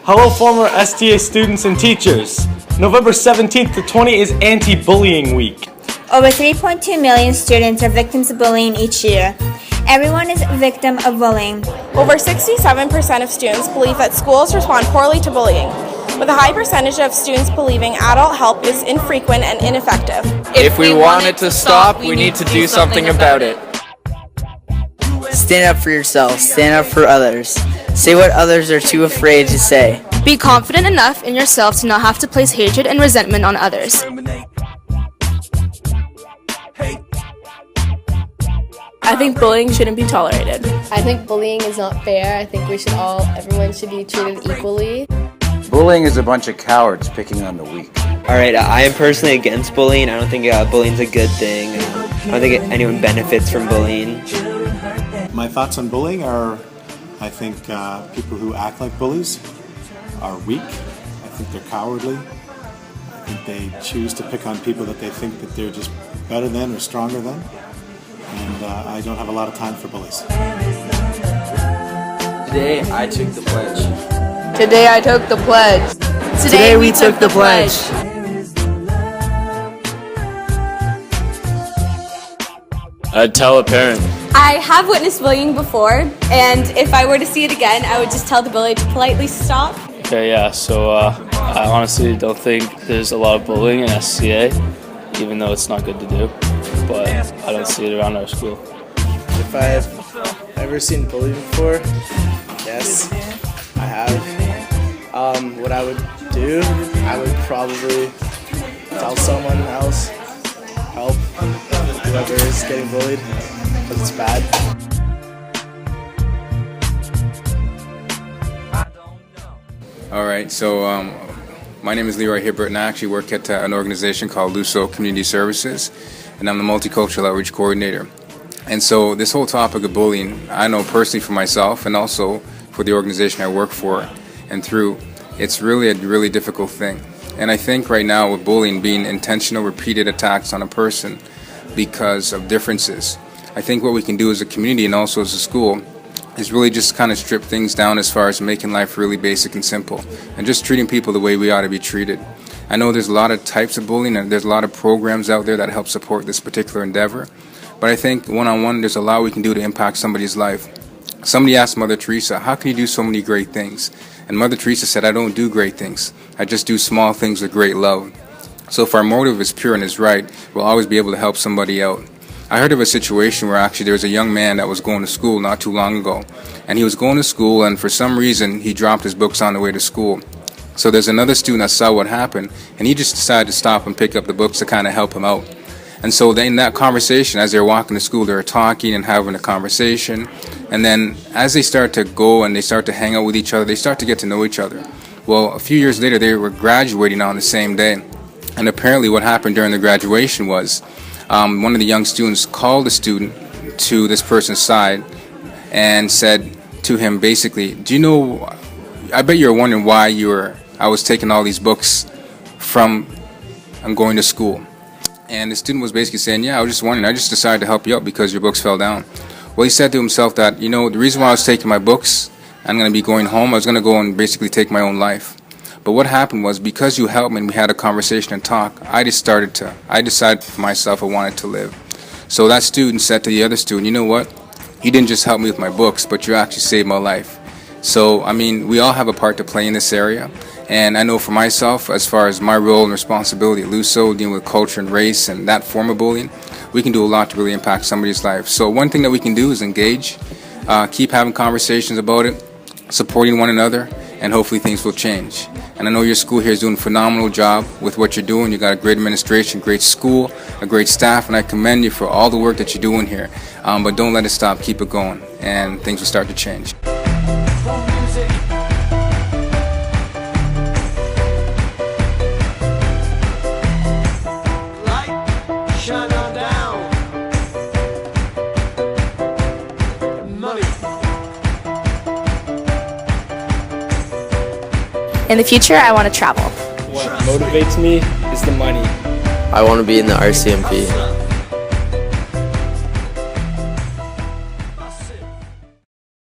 Hello, former STA students and teachers. November 17th to 20th is Anti-Bullying Week. Over 3.2 million students are victims of bullying each year. Everyone is a victim of bullying. Over 67% of students believe that schools respond poorly to bullying, with a high percentage of students believing adult help is infrequent and ineffective. If we want it to stop, we need to do something about it. Stand up for yourself. Stand up for others. Say what others are too afraid to say. Be confident enough in yourself to not have to place hatred and resentment on others. I think bullying shouldn't be tolerated. I think bullying is not fair. I think everyone should be treated equally. Bullying is a bunch of cowards picking on the weak. Alright, I am personally against bullying. I don't think bullying is a good thing. I don't think anyone benefits from bullying. My thoughts on bullying are, I think people who act like bullies are weak. I think they're cowardly. I think they choose to pick on people that they think that they're just better than or stronger than. And I don't have a lot of time for bullies. Today I took the pledge. Today I took the pledge. Today we took the pledge. I'd tell a parent. I have witnessed bullying before, and if I were to see it again, I would just tell the bully to politely stop. Okay, yeah, so I honestly don't think there's a lot of bullying in SCA, even though it's not good to do, but I don't see it around our school. If I've ever seen bullying before, yes, I have. What I would do, I would probably tell someone else, help whoever is getting bullied, because it's bad. Alright, so my name is Leroy Hibbert and I actually work at an organization called Luso Community Services, and I'm the Multicultural Outreach Coordinator. And so this whole topic of bullying, I know personally for myself and also for the organization I work for and through, it's really a really difficult thing. And I think right now with bullying being intentional, repeated attacks on a person because of differences, I think what we can do as a community and also as a school is really just kind of strip things down as far as making life really basic and simple and just treating people the way we ought to be treated. I know there's a lot of types of bullying and there's a lot of programs out there that help support this particular endeavor, but I think one-on-one there's a lot we can do to impact somebody's life. Somebody asked Mother Teresa, how can you do so many great things? And Mother Teresa said, I don't do great things. I just do small things with great love. So if our motive is pure and is right, we'll always be able to help somebody out. I heard of a situation where actually there was a young man that was going to school not too long ago. And he was going to school and for some reason he dropped his books on the way to school. So there's another student that saw what happened and he just decided to stop and pick up the books to kind of help him out. And so then in that conversation, as they were walking to school, they were talking and having a conversation. And then as they start to go and they start to hang out with each other, they start to get to know each other. Well, a few years later, they were graduating on the same day. And apparently what happened during the graduation was one of the young students called the student to this person's side and said to him basically, do you know, I bet you're wondering why I was taking all these books from I'm going to school. And the student was basically saying, yeah, I was just wondering, I just decided to help you out because your books fell down. Well, he said to himself that, you know, the reason why I was taking my books, I'm going to be going home, I was going to go and basically take my own life. But what happened was, because you helped me and we had a conversation and talk, I decided for myself I wanted to live. So that student said to the other student, you know what, you didn't just help me with my books, but you actually saved my life. So, I mean, we all have a part to play in this area. And I know for myself, as far as my role and responsibility at LUSO, dealing with culture and race and that form of bullying, we can do a lot to really impact somebody's life. So one thing that we can do is engage, keep having conversations about it, supporting one another, and hopefully things will change. And I know your school here is doing a phenomenal job with what you're doing. You got a great administration, great school, a great staff, and I commend you for all the work that you're doing here. But don't let it stop, keep it going, and things will start to change. In the future, I want to travel. What motivates me is the money. I want to be in the RCMP.